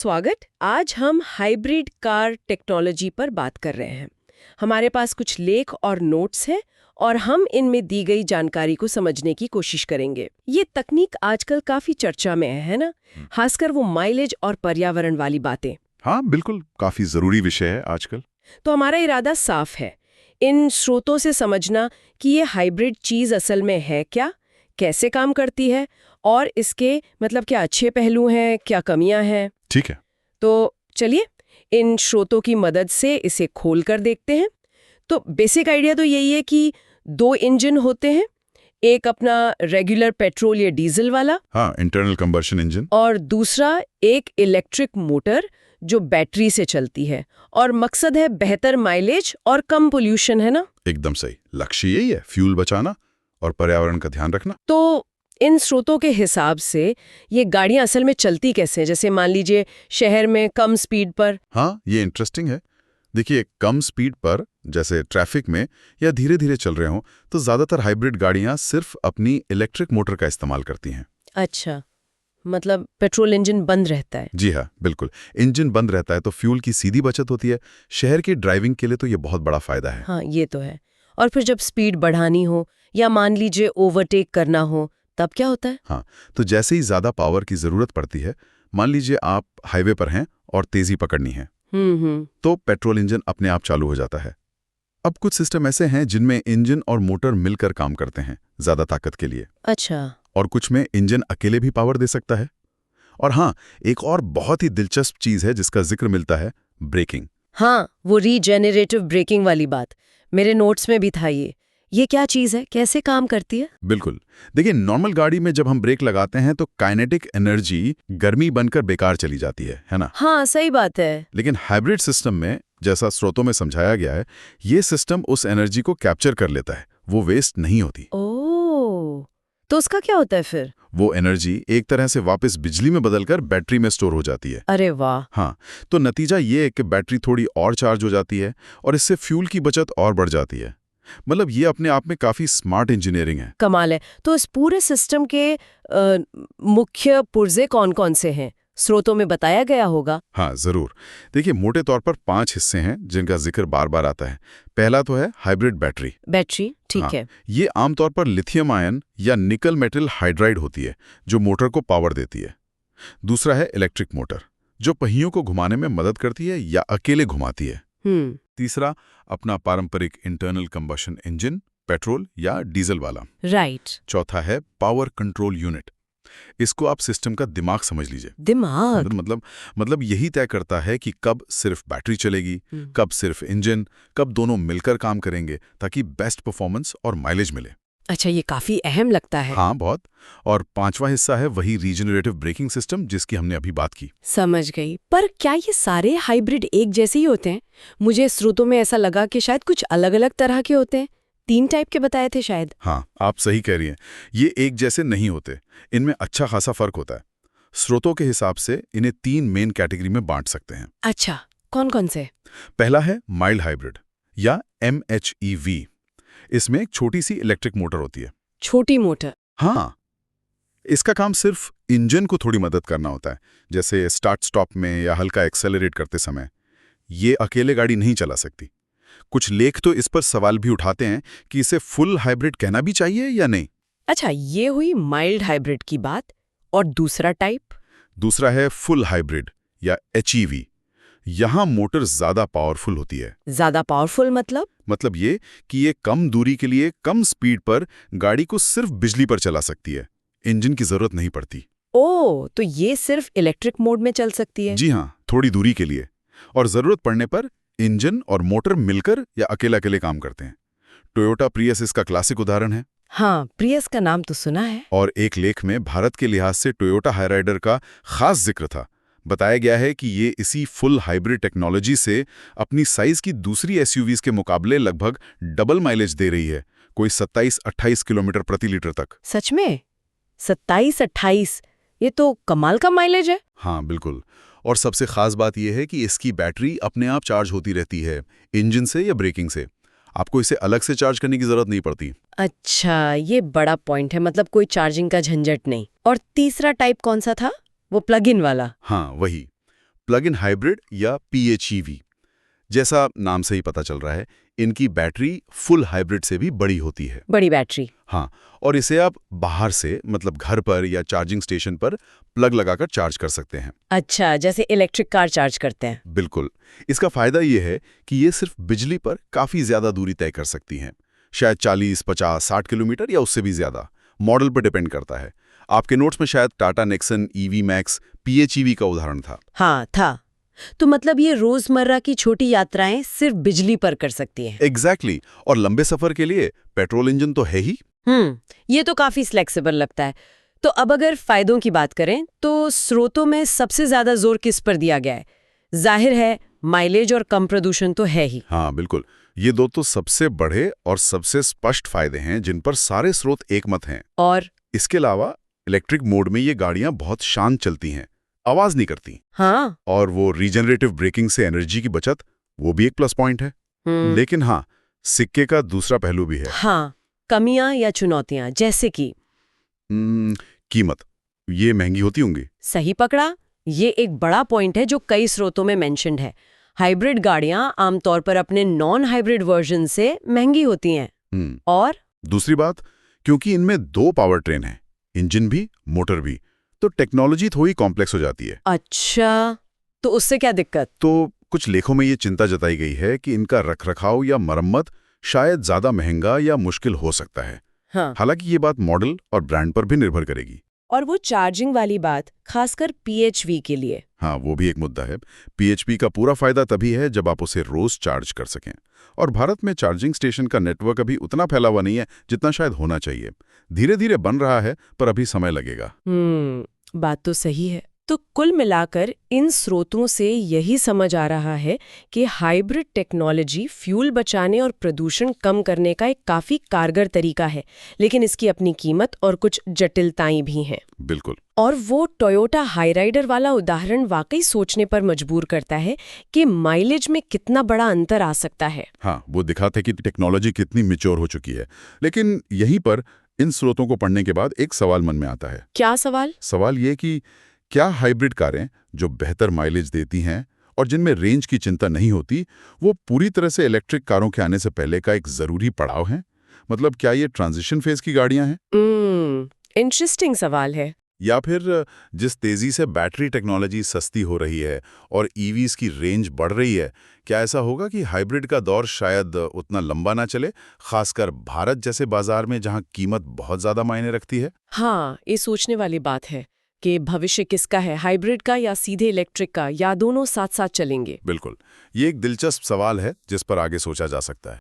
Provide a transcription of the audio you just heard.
स्वागत। आज हम हाइब्रिड कार टेक्नोलॉजी पर बात कर रहे हैं। हमारे पास कुछ लेख और नोट्स हैं और हम इनमें दी गई जानकारी को समझने की कोशिश करेंगे। ये तकनीक आजकल काफी चर्चा में है ना? खासकर वो माइलेज और पर्यावरण वाली बातें। हाँ बिल्कुल, काफी जरूरी विषय है आजकल। तो हमारा इरादा साफ है, इन स्रोतों से समझना कि ये हाइब्रिड चीज असल में है क्या, कैसे काम करती है और इसके क्या अच्छे पहलू हैं, क्या कमियां हैं। ठीक है। तो चलिए इन स्रोतों की मदद से इसे खोल कर देखते हैं। तो बेसिक आइडिया तो यही है कि दो इंजन होते हैं, एक अपना रेगुलर पेट्रोल या डीजल वाला, हाँ, इंटरनल कंबशन इंजन, और दूसरा एक इलेक्ट्रिक मोटर जो बैटरी से चलती है, और मकसद है बेहतर माइलेज और कम पोल्यूशन, है ना? एकदम सही। लक्ष्य यही है, फ्यूल बचाना और पर्यावरण का ध्यान रखना। तो इन स्रोतों के हिसाब से ये गाड़ियां असल में चलती कैसे हैं? जैसे मान लीजिए शहर में कम स्पीड पर। हाँ, ये इंटरेस्टिंग है। देखिए, कम स्पीड पर जैसे ट्रैफिक में या धीरे धीरे चल रहे हों तो ज्यादातर हाइब्रिड गाड़ियां सिर्फ अपनी इलेक्ट्रिक मोटर का इस्तेमाल करती हैं। अच्छा, मतलब पेट्रोल इंजन बंद रहता है। जी हाँ, बिल्कुल। इंजन बंद रहता है तो फ्यूल की सीधी बचत होती है। शहर की ड्राइविंग के लिए तो ये बहुत बड़ा फायदा है। हाँ, ये तो है। और फिर जब स्पीड बढ़ानी हो या मान लीजिए ओवरटेक करना हो, तब क्या होता है? हाँ, तो जैसे ही ज्यादा पावर की जरूरत पड़ती है, मान लीजिए आप हाईवे पर हैं और तेजी पकड़नी है, तो पेट्रोल इंजन अपने आप चालू हो जाता है। अब कुछ सिस्टम ऐसे हैं जिनमें इंजन और मोटर मिलकर काम करते हैं ज्यादा ताकत के लिए। अच्छा। और कुछ में इंजन अकेले भी पावर दे सकता है। और हाँ, एक और बहुत ही दिलचस्प चीज है जिसका जिक्र मिलता है, ब्रेकिंग। हाँ, वो रीजेनरेटिव ब्रेकिंग वाली बात मेरे नोट्स में भी था। ये क्या चीज़ है, कैसे काम करती है? बिल्कुल। देखिए, नॉर्मल गाड़ी में जब हम ब्रेक लगाते हैं तो काइनेटिक एनर्जी गर्मी बनकर बेकार चली जाती है ना? हाँ, सही बात है। लेकिन हाइब्रिड सिस्टम में, जैसा स्रोतों में समझाया गया है, ये सिस्टम उस एनर्जी को कैप्चर कर लेता है, वो वेस्ट नहीं होती। ओह, तो उसका क्या होता है फिर? वो एनर्जी एक तरह से वापस बिजली में बदलकर बैटरी में स्टोर हो जाती है। अरे वाह। हाँ, तो नतीजा ये है कि बैटरी थोड़ी और चार्ज हो जाती है और इससे फ्यूल की बचत और बढ़ जाती है। मतलब ये अपने आप में काफी स्मार्ट इंजीनियरिंग है। कमाल है। तो इस पूरे सिस्टम के मुख्य पुर्जे कौन-कौन से हैं? स्रोतों में बताया गया होगा। हाँ, जरूर। देखिए, मोटे तौर पर 5 हिस्से हैं जिनका जिक्र बार बार आता है। पहला तो है हाइब्रिड बैटरी। बैटरी, ठीक हाँ, है। ये आमतौर पर लिथियम आयन या निकल मेटल हाइड्राइड होती है जो मोटर को पावर देती है। दूसरा है इलेक्ट्रिक मोटर, जो पहियों को घुमाने में मदद करती है या अकेले घुमाती है। तीसरा अपना पारंपरिक इंटरनल कंबशन इंजन, पेट्रोल या डीजल वाला। राइट। चौथा है पावर कंट्रोल यूनिट। इसको आप सिस्टम का दिमाग समझ लीजिए। दिमाग? मतलब यही तय करता है कि कब सिर्फ बैटरी चलेगी, कब सिर्फ इंजन, कब दोनों मिलकर काम करेंगे ताकि बेस्ट परफॉर्मेंस और माइलेज मिले। अच्छा, ये काफी अहम लगता है। हाँ, बहुत। और पांचवा हिस्सा है वही रीजनरेटिव ब्रेकिंग सिस्टम जिसकी हमने अभी बात की। समझ गई। पर क्या ये सारे हाइब्रिड एक जैसे ही होते हैं? मुझे स्रोतों में ऐसा लगा कि शायद कुछ अलग-अलग तरह के होते हैं। 3 टाइप के बताए थे शायद। हाँ, आप सही कह रही हैं। ये एक जैसे नहीं होते, इनमें अच्छा खासा फर्क होता है। स्रोतों के हिसाब से इन्हें 3 मेन कैटेगरी में बांट सकते हैं। अच्छा, कौन-कौन से? पहला है माइल्ड हाइब्रिड या MHEV। इसमें एक छोटी सी इलेक्ट्रिक मोटर होती है। छोटी मोटर? हाँ, इसका काम सिर्फ इंजन को थोड़ी मदद करना होता है, जैसे स्टार्ट स्टॉप में या हल्का एक्सेलरेट करते समय। ये अकेले गाड़ी नहीं चला सकती। कुछ लेख तो इस पर सवाल भी उठाते हैं कि इसे फुल हाइब्रिड कहना भी चाहिए या नहीं। अच्छा, ये हुई माइल्ड हाइब्रिड की बात। और दूसरा टाइप? दूसरा है फुल हाइब्रिड या HEV। यहां मोटर ज्यादा पावरफुल होती है। ज्यादा पावरफुल मतलब ये कि ये कम दूरी के लिए कम स्पीड पर गाड़ी को सिर्फ बिजली पर चला सकती है, इंजन की जरूरत नहीं पड़ती। ओह, तो ये सिर्फ इलेक्ट्रिक मोड में चल सकती है? जी हाँ, थोड़ी दूरी के लिए। और जरूरत पड़ने पर इंजन और मोटर मिलकर या अकेले काम करते हैं। टोयोटा प्रियस इसका क्लासिक उदाहरण है। हाँ, प्रियस का नाम तो सुना है। और एक लेख में भारत के लिहाज से टोयोटा हाईराइडर का खास जिक्र था। बताया गया है कि ये इसी फुल हाइब्रिड टेक्नोलॉजी से अपनी साइज की दूसरी एसयूवीज के मुकाबले लगभग डबल माइलेज दे रही है, कोई 27-28 किलोमीटर प्रति लीटर तक। सच में? 27-28? ये तो कमाल का माइलेज है। हाँ, बिल्कुल। और सबसे खास बात यह है कि इसकी बैटरी अपने आप चार्ज होती रहती है, इंजन से या ब्रेकिंग से। आपको इसे अलग से चार्ज करने की जरूरत नहीं पड़ती। अच्छा, ये बड़ा पॉइंट है, मतलब कोई चार्जिंग का झंझट नहीं। और तीसरा टाइप कौन सा था? वो प्लग इन वाला? हाँ, वही प्लग इन हाइब्रिड या PHEV। जैसा नाम से ही पता चल रहा है, इनकी बैटरी फुल हाइब्रिड से भी बड़ी होती है। बड़ी बैटरी। हाँ, और इसे आप बाहर से मतलब घर पर या चार्जिंग स्टेशन पर प्लग लगाकर चार्ज कर सकते हैं। अच्छा, जैसे इलेक्ट्रिक कार चार्ज करते हैं। बिल्कुल। इसका फायदा ये है कि ये सिर्फ बिजली पर काफ़ी ज़्यादा दूरी तय कर सकती हैं, शायद 40, 50, 60 किलोमीटर या उससे भी ज़्यादा। मॉडल पर डिपेंड करता है। आपके नोट्स में शायद Tata Nexon EV max PHEV का उदाहरण था। हाँ, था। तो मतलब ये रोजमर्रा की छोटी यात्राएं सिर्फ बिजली पर कर सकती हैं। एग्जैक्टली। और लंबे सफर के लिए पेट्रोल इंजन तो है ही। ये तो काफी फ्लेक्सिबल लगता है। तो अब अगर फायदों की बात करें तो स्रोतों में सबसे ज्यादा जोर किस पर दिया गया है? जाहिर है माइलेज और कम प्रदूषण तो है ही। हाँ बिल्कुल, ये दो तो सबसे बड़े और सबसे स्पष्ट फायदे हैं जिन पर सारे स्रोत एकमत हैं। और इसके अलावा इलेक्ट्रिक मोड में ये गाड़ियां बहुत शांत चलती हैं, आवाज नहीं करती। हाँ। और वो रीजनरेटिव ब्रेकिंग से एनर्जी की बचत, वो भी एक प्लस पॉइंट है। लेकिन हाँ, सिक्के का दूसरा पहलू भी है। हाँ, कमियां या चुनौतियां जैसे कि कीमत, ये महंगी होती होंगी। सही पकड़ा। ये एक बड़ा पॉइंट है जो कई स्रोतों में मेंशन्ड है। हाइब्रिड गाड़ियां आमतौर पर अपने नॉन हाइब्रिड वर्जन से महंगी होती हैं। और दूसरी बात, क्योंकि इनमें 2 पावर ट्रेन हैं, इंजन भी मोटर भी, तो टेक्नोलॉजी थोड़ी कॉम्प्लेक्स हो जाती है। अच्छा, तो उससे क्या दिक्कत? तो कुछ लेखों में ये चिंता जताई गई है कि इनका रखरखाव या मरम्मत शायद ज्यादा महंगा या मुश्किल हो सकता है। हाँ। हालांकि ये बात मॉडल और ब्रांड पर भी निर्भर करेगी। और वो चार्जिंग वाली बात खासकर PHV के लिए। हाँ, वो भी एक मुद्दा है। PHV का पूरा फायदा तभी है जब आप उसे रोज चार्ज कर सकें। और भारत में चार्जिंग स्टेशन का नेटवर्क अभी उतना फैला हुआ नहीं है जितना शायद होना चाहिए। धीरे धीरे बन रहा है, पर अभी समय लगेगा। बात तो सही है। तो कुल मिलाकर इन स्रोतों से यही समझ आ रहा है कि हाइब्रिड टेक्नोलॉजी फ्यूल बचाने और प्रदूषण कम करने का एक काफी कारगर तरीका है, लेकिन इसकी अपनी कीमत और कुछ जटिलताएं भी हैं। बिल्कुल। और वो टोयोटा हाईराइडर वाला उदाहरण वाकई सोचने पर मजबूर करता है कि माइलेज में कितना बड़ा अंतर आ सकता है। हाँ, वो दिखाता है कि टेक्नोलॉजी कितनी मैच्योर हो चुकी है। लेकिन यहीं पर इन स्रोतों को पढ़ने के बाद एक सवाल मन में आता है। क्या सवाल? सवाल ये कि क्या हाइब्रिड कारें जो बेहतर माइलेज देती हैं और जिनमें रेंज की चिंता नहीं होती, वो पूरी तरह से इलेक्ट्रिक कारों के आने से पहले का एक जरूरी पड़ाव है? मतलब क्या ये ट्रांजिशन फेज की गाड़ियां हैं? इंटरेस्टिंग सवाल है। या फिर जिस तेजी से बैटरी टेक्नोलॉजी सस्ती हो रही है और EVs की रेंज बढ़ रही है, क्या ऐसा होगा कि हाइब्रिड का दौर शायद उतना लंबा ना चले, खासकर भारत जैसे बाजार में जहां कीमत बहुत ज्यादा मायने रखती है? हाँ, ये सोचने वाली बात है कि भविष्य किसका है, हाइब्रिड का या सीधे इलेक्ट्रिक का, या दोनों साथ साथ चलेंगे। बिल्कुल, ये एक दिलचस्प सवाल है जिस पर आगे सोचा जा सकता है।